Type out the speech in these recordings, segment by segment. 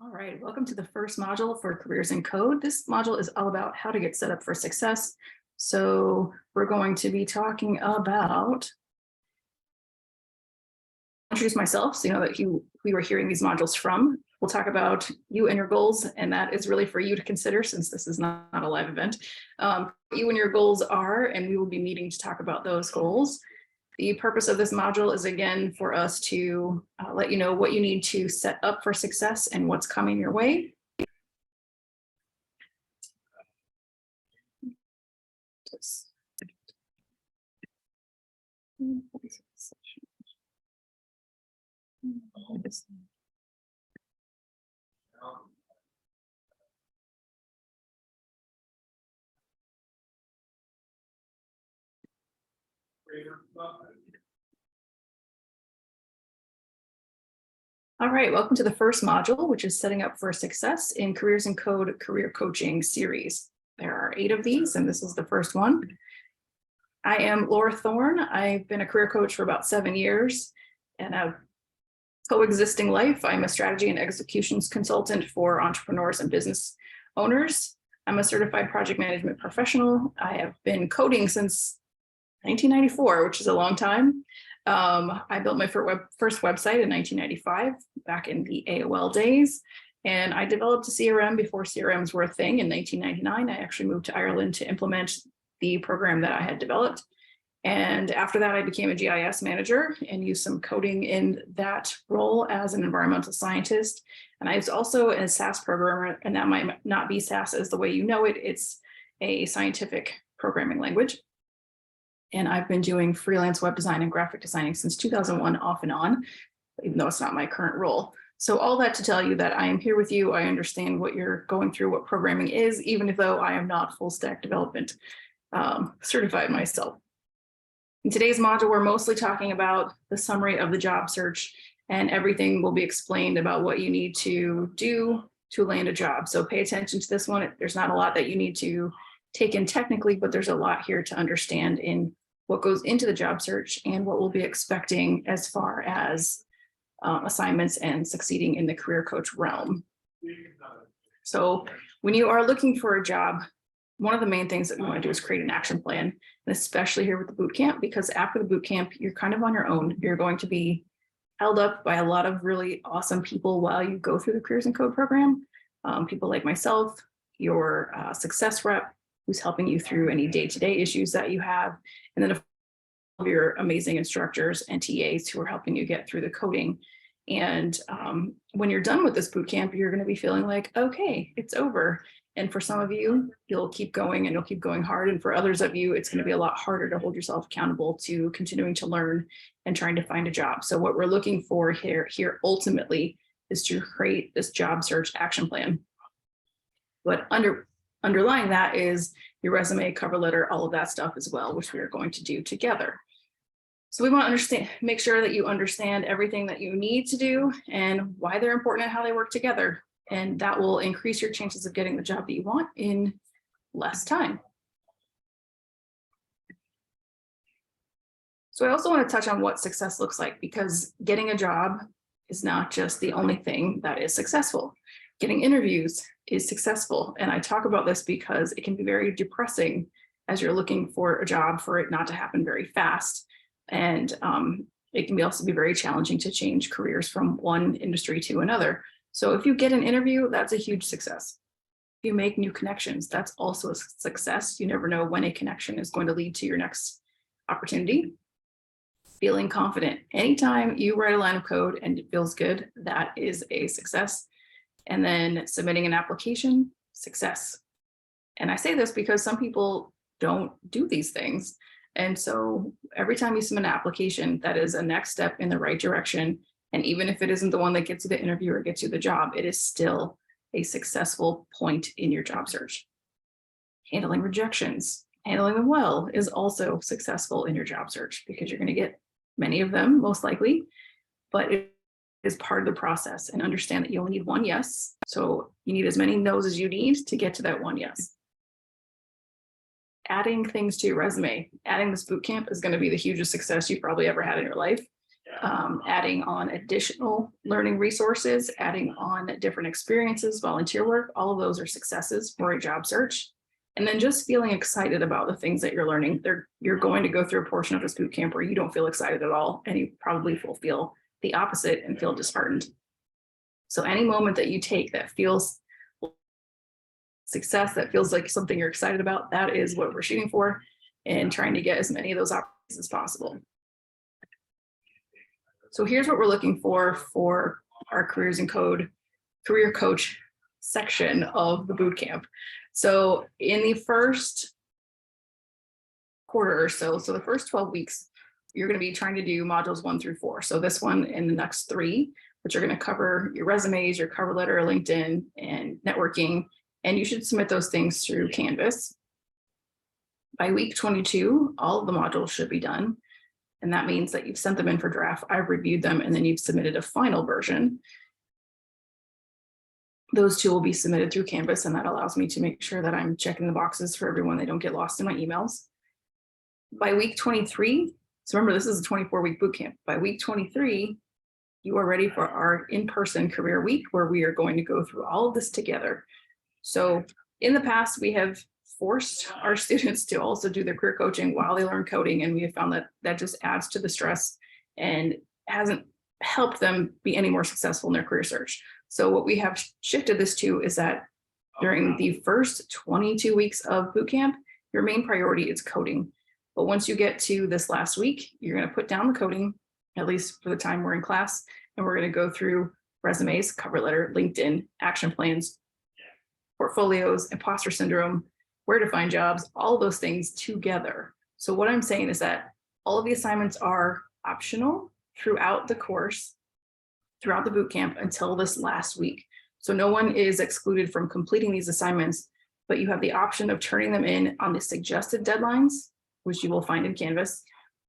All right, welcome to the first module for Careers in Code. This module is all about how to get set up for success. So we're going to be talking about, introduce myself so you know that who we were hearing these modules from. We'll talk about you and your goals, and that is really for you to consider since this is not a live event. You and your goals are, and we will be meeting to talk about those goals. The purpose of this module is, again, for us to let you know what you need to set up for success and what's coming your way. All right, welcome to the first module, which is setting up for success in Careers in Code career coaching series. There are 8 of these, and this is the first one. I am Laura Thorne. I've been a career coach for about 7 years and a coexisting life. I'm a strategy and executions consultant for entrepreneurs and business owners. I'm a certified project management professional. I have been coding since 1994, which is a long time. I built my first website in 1995, back in the AOL days, and I developed a CRM before CRMs were a thing in 1999. I actually moved to Ireland to implement the program that I had developed. And after that, I became a GIS manager and used some coding in that role as an environmental scientist. And I was also a SAS programmer, and that might not be SAS as the way you know it. It's a scientific programming language. And I've been doing freelance web design and graphic designing since 2001 off and on, even though it's not my current role. So all that to tell you that I am here with you. I understand what you're going through, what programming is, even though I am not full stack development certified myself. In today's module, we're mostly talking about the summary of the job search, and everything will be explained about what you need to do to land a job. So pay attention to this one. There's not a lot that you need to take in technically, but there's a lot here to understand in what goes into the job search and what we'll be expecting as far as assignments and succeeding in the career coach realm. So when you are looking for a job, one of the main things that we want to do is create an action plan, and especially here with the boot camp, because after the boot camp, you're kind of on your own. You're going to be held up by a lot of really awesome people while you go through the Careers in Code program. People like myself, your success rep, who's helping you through any day-to-day issues that you have, and then of your amazing instructors and TAs who are helping you get through the coding. And when you're done with this boot camp, you're going to be feeling like, okay, it's over. And for some of you, you'll keep going and you'll keep going hard. And for others of you, it's going to be a lot harder to hold yourself accountable to continuing to learn and trying to find a job. So what we're looking for here ultimately is to create this job search action plan. But underlying that is your resume, cover letter, all of that stuff as well, which we are going to do together. So we want to make sure that you understand everything that you need to do and why they're important and how they work together. And that will increase your chances of getting the job that you want in less time. So I also want to touch on what success looks like, because getting a job is not just the only thing that is successful. Getting interviews is successful. And I talk about this because it can be very depressing as you're looking for a job for it not to happen very fast. And it can also be very challenging to change careers from one industry to another. So if you get an interview, that's a huge success. If you make new connections, that's also a success. You never know when a connection is going to lead to your next opportunity. Feeling confident. Anytime you write a line of code and it feels good, that is a success. And then submitting an application, success. And I say this because some people don't do these things. And so every time you submit an application, that is a next step in the right direction. And even if it isn't the one that gets you the interview or gets you the job, it is still a successful point in your job search. Handling rejections, handling them well, is also successful in your job search, because you're going to get many of them, most likely, but it is part of the process. And understand that you only need one yes. So you need as many no's as you need to get to that one yes. Adding things to your resume, adding this boot camp is going to be the hugest success you've probably ever had in your life. adding on additional learning resources, adding on different experiences, volunteer work, all of those are successes for a job search. And then just feeling excited about the things that you're learning. You're going to go through a portion of this boot camp where you don't feel excited at all, and you probably will feel the opposite and feel disheartened. So any moment that you take that feels success, that feels like something you're excited about, that is what we're shooting for, and trying to get as many of those opportunities as possible. So here's what we're looking for our Careers in Code career coach section of the bootcamp. So in the first quarter or so the first 12 weeks, you're going to be trying to do modules 1 through 4. So this one and the next 3, which are going to cover your resumes, your cover letter, LinkedIn, and networking. And you should submit those things through Canvas. By week 22, all of the modules should be done. And that means that you've sent them in for draft, I've reviewed them, and then you've submitted a final version. Those 2 will be submitted through Canvas, and that allows me to make sure that I'm checking the boxes for everyone. They don't get lost in my emails. By week 23, so remember, this is a 24-week bootcamp. By week 23, you are ready for our in-person career week, where we are going to go through all of this together. So in the past, we have forced our students to also do their career coaching while they learn coding, and we have found that that just adds to the stress and hasn't helped them be any more successful in their career search. So what we have shifted this to is that during the first 22 weeks of bootcamp, your main priority is coding. But once you get to this last week, you're going to put down the coding, at least for the time we're in class, and we're going to go through resumes, cover letter, LinkedIn, action plans, portfolios, imposter syndrome, where to find jobs, all of those things together. So what I'm saying is that all of the assignments are optional throughout the course, throughout the bootcamp until this last week. So no one is excluded from completing these assignments, but you have the option of turning them in on the suggested deadlines, which you will find in Canvas,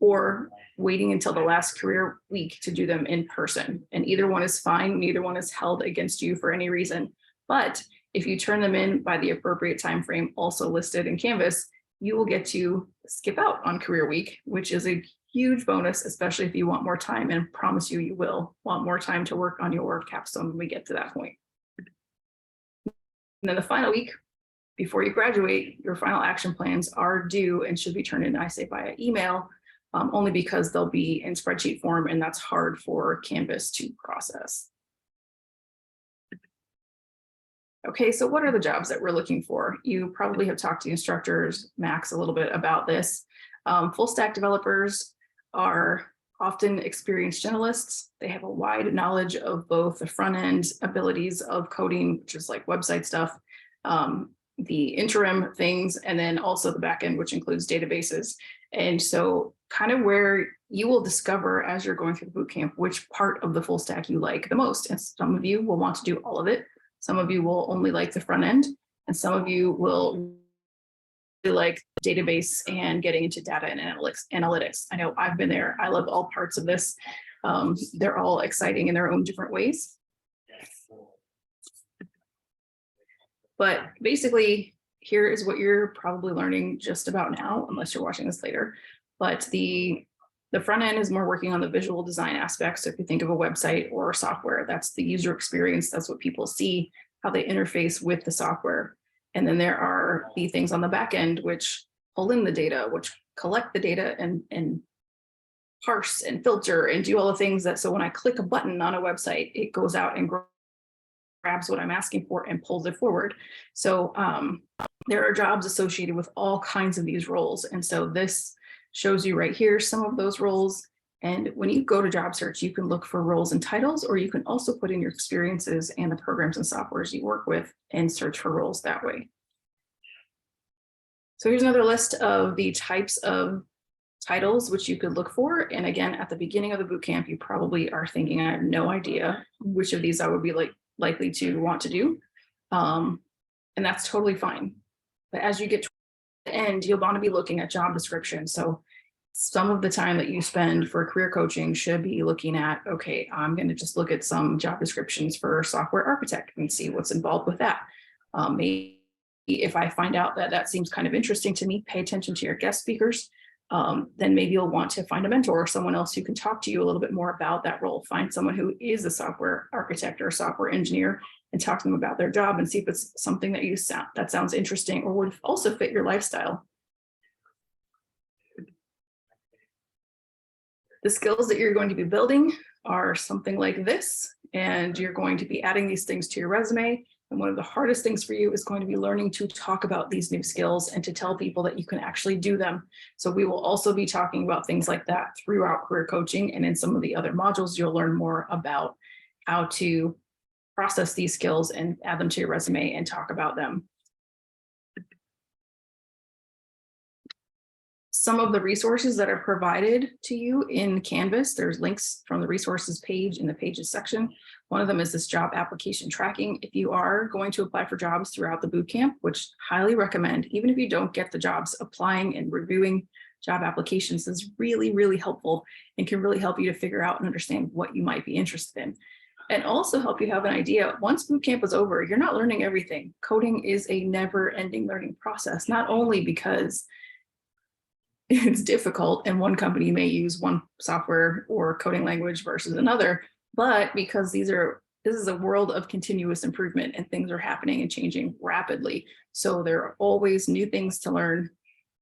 or waiting until the last career week to do them in person. And either one is fine, neither one is held against you for any reason. But if you turn them in by the appropriate time frame also listed in Canvas, you will get to skip out on career week, which is a huge bonus, especially if you want more time, and promise you, you will want more time to work on your capstone when we get to that point. And then the final week, before you graduate, your final action plans are due and should be turned in, I say, via email, only because they'll be in spreadsheet form, and that's hard for Canvas to process. Okay, so what are the jobs that we're looking for? You probably have talked to instructors, Max, a little bit about this. Full stack developers are often experienced generalists. They have a wide knowledge of both the front end abilities of coding, which is like website stuff, the interim things, and then also the back end, which includes databases. And so kind of where you will discover as you're going through the bootcamp, which part of the full stack you like the most. And some of you will want to do all of it. Some of you will only like the front end, and some of you will really like database and getting into data and analytics. I know I've been there. I love all parts of this. They're all exciting in their own different ways. But basically, here is what you're probably learning just about now, unless you're watching this later. But the front end is more working on the visual design aspects. So if you think of a website or software, that's the user experience. That's what people see, how they interface with the software. And then there are the things on the back end, which pull in the data, which collect the data and parse and filter and do all the things that, so when I click a button on a website, it goes out and grabs what I'm asking for and pulls it forward. So there are jobs associated with all kinds of these roles. And so this shows you right here some of those roles. And when you go to job search, you can look for roles and titles, or you can also put in your experiences and the programs and softwares you work with and search for roles that way. So here's another list of the types of titles which you could look for. And again, at the beginning of the bootcamp, you probably are thinking, I have no idea which of these I would be likely to want to do. And that's totally fine. But as you get to the end, you'll want to be looking at job description. So some of the time that you spend for career coaching should be looking at, okay, I'm going to just look at some job descriptions for software architect and see what's involved with that. Maybe if I find out that that seems kind of interesting to me, pay attention to your guest speakers. then maybe you'll want to find a mentor or someone else who can talk to you a little bit more about that role. Find someone who is a software architect or a software engineer and talk to them about their job and see if it's something that sounds interesting or would also fit your lifestyle. The skills that you're going to be building are something like this, and you're going to be adding these things to your resume. And one of the hardest things for you is going to be learning to talk about these new skills and to tell people that you can actually do them. So we will also be talking about things like that throughout career coaching. And in some of the other modules, you'll learn more about how to process these skills and add them to your resume and talk about them. Some of the resources that are provided to you in Canvas, there's links from the resources page in the pages section. One of them is this job application tracking. If you are going to apply for jobs throughout the bootcamp, which highly recommend, even if you don't get the jobs, applying and reviewing job applications is really, really helpful and can really help you to figure out and understand what you might be interested in. And also help you have an idea, once bootcamp is over, you're not learning everything. Coding is a never-ending learning process, not only because it's difficult and one company may use one software or coding language versus another, but because this is a world of continuous improvement and things are happening and changing rapidly. So there are always new things to learn,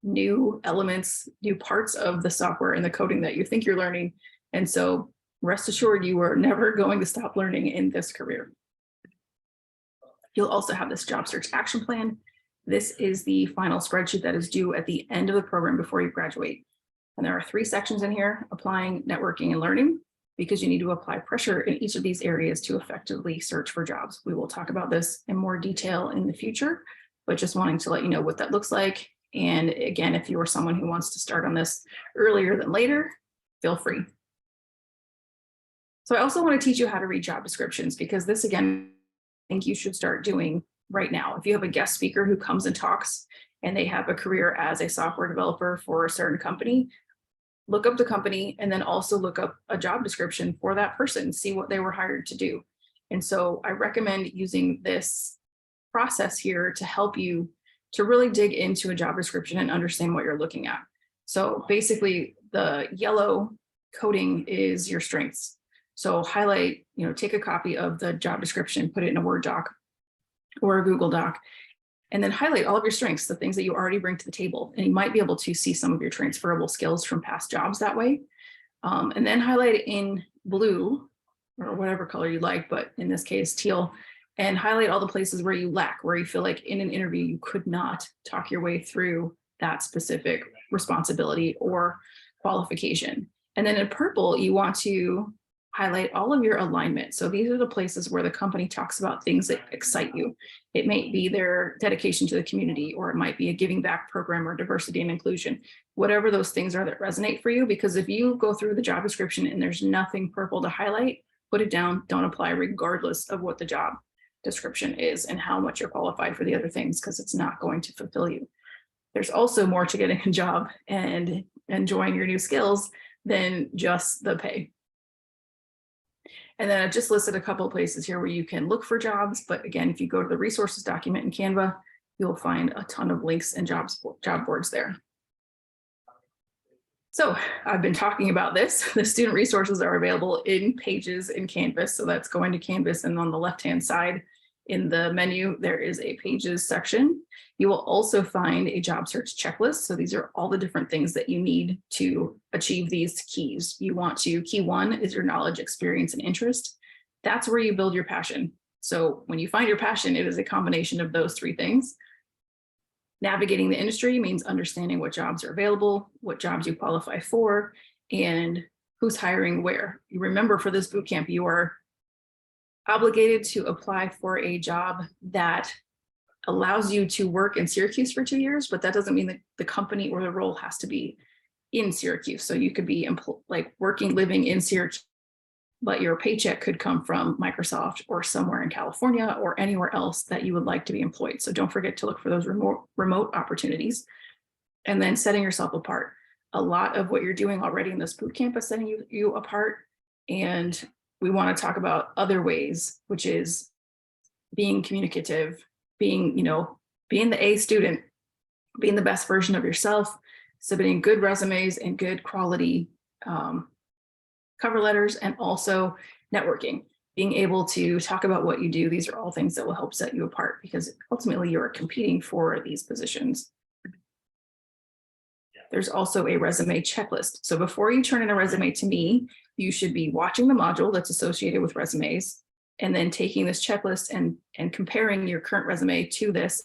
new elements, new parts of the software and the coding that you think you're learning. And so rest assured, you are never going to stop learning in this career. You'll also have this job search action plan. This is the final spreadsheet that is due at the end of the program before you graduate. And there are 3 sections in here: applying, networking, and learning, because you need to apply pressure in each of these areas to effectively search for jobs. We will talk about this in more detail in the future, but just wanting to let you know what that looks like. And again, if you are someone who wants to start on this earlier than later, feel free. So I also want to teach you how to read job descriptions, because this, again, I think you should start doing right now. If you have a guest speaker who comes and talks and they have a career as a software developer for a certain company, look up the company and then also look up a job description for that person, see what they were hired to do. And so I recommend using this process here to help you to really dig into a job description and understand what you're looking at. So basically the yellow coding is your strengths. So highlight, take a copy of the job description, put it in a Word doc or a Google Doc, and then highlight all of your strengths, the things that you already bring to the table. And you might be able to see some of your transferable skills from past jobs that way. And then highlight it in blue or whatever color you like, but in this case, teal, and highlight all the places where you lack, where you feel like in an interview, you could not talk your way through that specific responsibility or qualification. And then in purple, you want to highlight all of your alignment. So these are the places where the company talks about things that excite you. It might be their dedication to the community, or it might be a giving back program or diversity and inclusion, whatever those things are that resonate for you. Because if you go through the job description and there's nothing purple to highlight, put it down, don't apply, regardless of what the job description is and how much you're qualified for the other things, because it's not going to fulfill you. There's also more to getting a job and enjoying your new skills than just the pay. And then I've just listed a couple of places here where you can look for jobs. But again, if you go to the resources document in Canva, you'll find a ton of links and job boards there. So I've been talking about this. The student resources are available in Pages in Canvas. So that's going to Canvas, and on the left-hand side in the menu, there is a Pages section. You will also find a job search checklist. So these are all the different things that you need to achieve these keys. You want to, key 1 is your knowledge, experience, and interest. That's where you build your passion. So when you find your passion, it is a combination of those 3 things. Navigating the industry means understanding what jobs are available, what jobs you qualify for, and who's hiring where. You remember, for this bootcamp, you are obligated to apply for a job that allows you to work in Syracuse for 2 years, but that doesn't mean that the company or the role has to be in Syracuse. So you could be working, living in Syracuse, but your paycheck could come from Microsoft or somewhere in California or anywhere else that you would like to be employed. So don't forget to look for those remote opportunities. And then setting yourself apart. A lot of what you're doing already in this bootcamp is setting you apart. And we want to talk about other ways, which is being communicative, being the A student, being the best version of yourself, submitting good resumes and good quality cover letters, and also networking, being able to talk about what you do. These are all things that will help set you apart because ultimately you're competing for these positions. There's also a resume checklist. So before you turn in a resume to me, you should be watching the module that's associated with resumes, and then taking this checklist and comparing your current resume to this,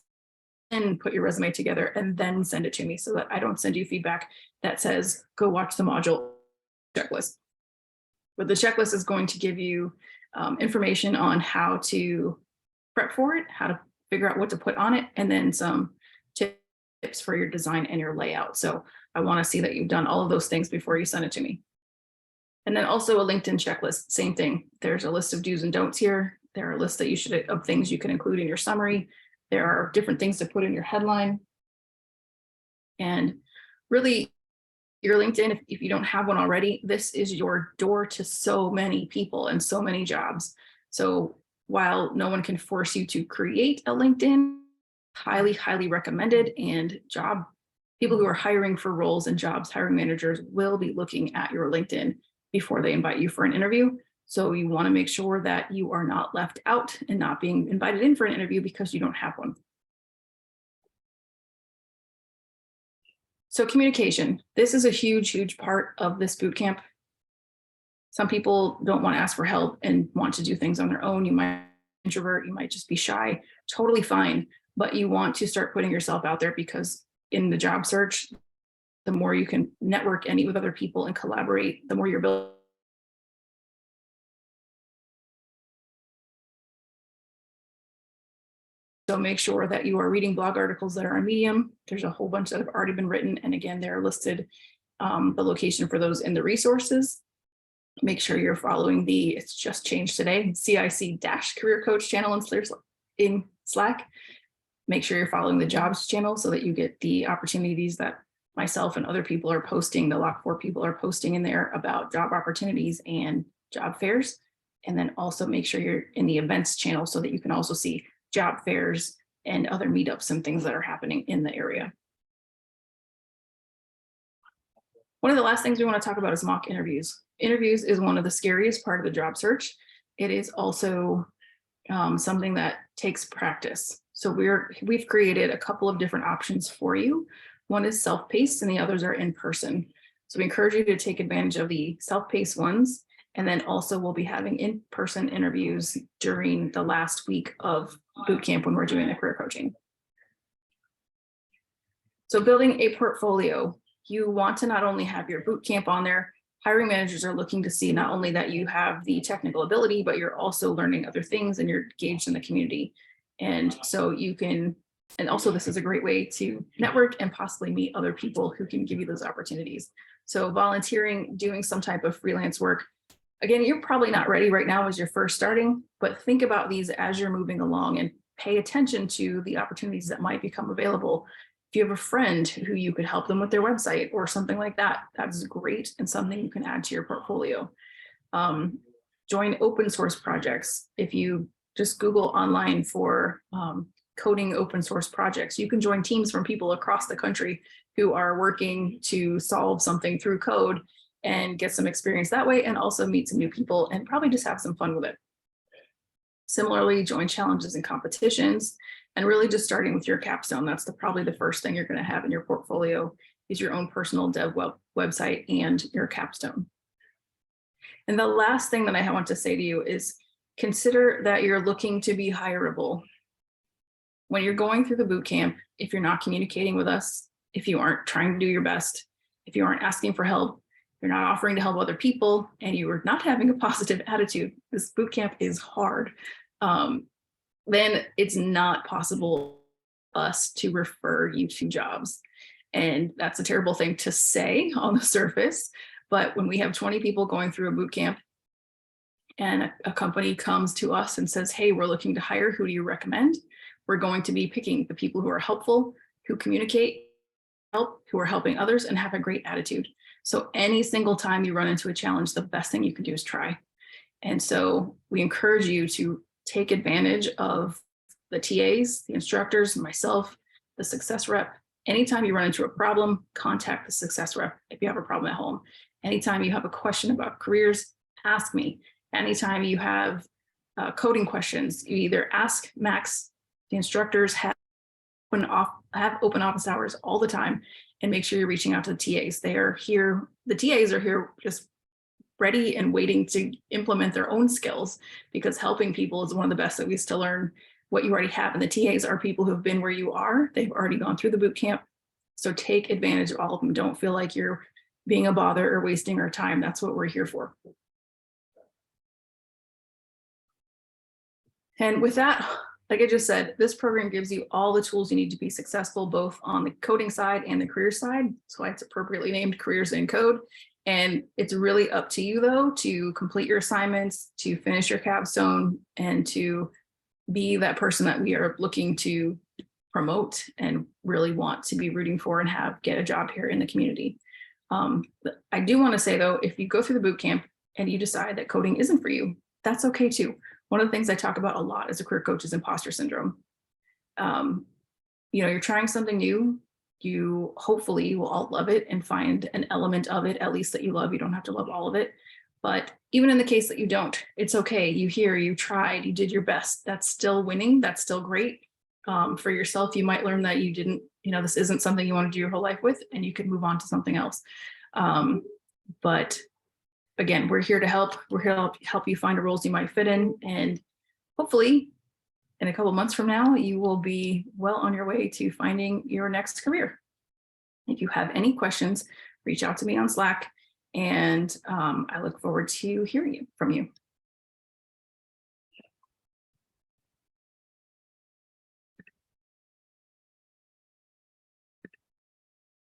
and put your resume together and then send it to me, so that I don't send you feedback that says, go watch the module checklist. But the checklist is going to give you information on how to prep for it, how to figure out what to put on it, and then some tips for your design and your layout. So I want to see that you've done all of those things before you send it to me. And then also a LinkedIn checklist, same thing. There's a list of do's and don'ts here. There are lists that you should, of things you can include in your summary. There are different things to put in your headline. And really, your LinkedIn, if you don't have one already, this is your door to so many people and so many jobs. So while no one can force you to create a LinkedIn, highly, highly recommended, and people who are hiring for roles and jobs, hiring managers will be looking at your LinkedIn before they invite you for an interview. So you want to make sure that you are not left out and not being invited in for an interview because you don't have one. So communication, this is a huge, huge part of this bootcamp. Some people don't want to ask for help and want to do things on their own. You might be introvert, you might just be shy, totally fine. But you want to start putting yourself out there, because in the job search, the more you can network and meet with other people and collaborate, the more you're building. So make sure that you are reading blog articles that are on Medium. There's a whole bunch that have already been written. And again, they're listed, the location for those in the resources. Make sure you're following it's just changed today, CIC-Career Coach channel in Slack. Make sure you're following the jobs channel so that you get the opportunities that myself and other people are posting. The Lock4 people are posting in there about job opportunities and job fairs. And then also make sure you're in the events channel so that you can also see job fairs and other meetups and things that are happening in the area. One of the last things we want to talk about is mock interviews. Interviews is one of the scariest part of the job search. It is also something that takes practice. So we've created a couple of different options for you. One is self-paced and the others are in person. So we encourage you to take advantage of the self-paced ones. And then also we'll be having in-person interviews during the last week of bootcamp when we're doing the career coaching. So building a portfolio, you want to not only have your bootcamp on there, hiring managers are looking to see not only that you have the technical ability, but you're also learning other things and you're engaged in the community. And so you can, and also this is a great way to network and possibly meet other people who can give you those opportunities. So volunteering, doing some type of freelance work. Again, you're probably not ready right now as you're first starting, but think about these as you're moving along and pay attention to the opportunities that might become available. If you have a friend who you could help them with their website or something like that, that's great and something you can add to your portfolio. Join open source projects. If you just Google online for coding open source projects, you can join teams from people across the country who are working to solve something through code and get some experience that way, and also meet some new people and probably just have some fun with it. Similarly, join challenges and competitions, and really just starting with your capstone. That's probably the first thing you're going to have in your portfolio is your own personal dev website and your capstone. And the last thing that I want to say to you is consider that you're looking to be hireable. When you're going through the bootcamp, if you're not communicating with us, if you aren't trying to do your best, if you aren't asking for help, you're not offering to help other people, and you are not having a positive attitude, this bootcamp is hard, then it's not possible for us to refer you to jobs. And that's a terrible thing to say on the surface, but when we have 20 people going through a bootcamp and a company comes to us and says, hey, we're looking to hire, who do you recommend? We're going to be picking the people who are helpful, who communicate, who are helping others, and have a great attitude. So any single time you run into a challenge, the best thing you can do is try. And so we encourage you to take advantage of the TAs, the instructors, myself, the success rep, Anytime you run into a problem, contact the success rep if you have a problem at home. Anytime you have a question about careers, ask me. Anytime you have coding questions, you either ask Max. The instructors have open office hours all the time, and make sure you're reaching out to the TAs. They are here. The TAs are here just ready and waiting to implement their own skills, because helping people is one of the best ways to learn what you already have. And the TAs are people who have been where you are. They've already gone through the boot camp. So take advantage of all of them. Don't feel like you're being a bother or wasting our time. That's what we're here for. And with that, like I just said, this program gives you all the tools you need to be successful, both on the coding side and the career side. That's why it's appropriately named Careers in Code. And it's really up to you, though, to complete your assignments, to finish your capstone, and to be that person that we are looking to promote and really want to be rooting for and get a job here in the community. I do want to say, though, if you go through the boot camp and you decide that coding isn't for you, that's okay too. One of the things I talk about a lot as a career coach is imposter syndrome. You're trying something new. You hopefully will all love it and find an element of it, at least, that you love. You don't have to love all of it. But even in the case that you don't, it's okay. You tried, you did your best. That's still winning. That's still great. For yourself, you might learn that you didn't, this isn't something you want to do your whole life with, and you could move on to something else. But again, we're here to help. We're here to help you find the roles you might fit in. And hopefully in a couple months from now, you will be well on your way to finding your next career. If you have any questions, reach out to me on Slack, and I look forward to hearing from you.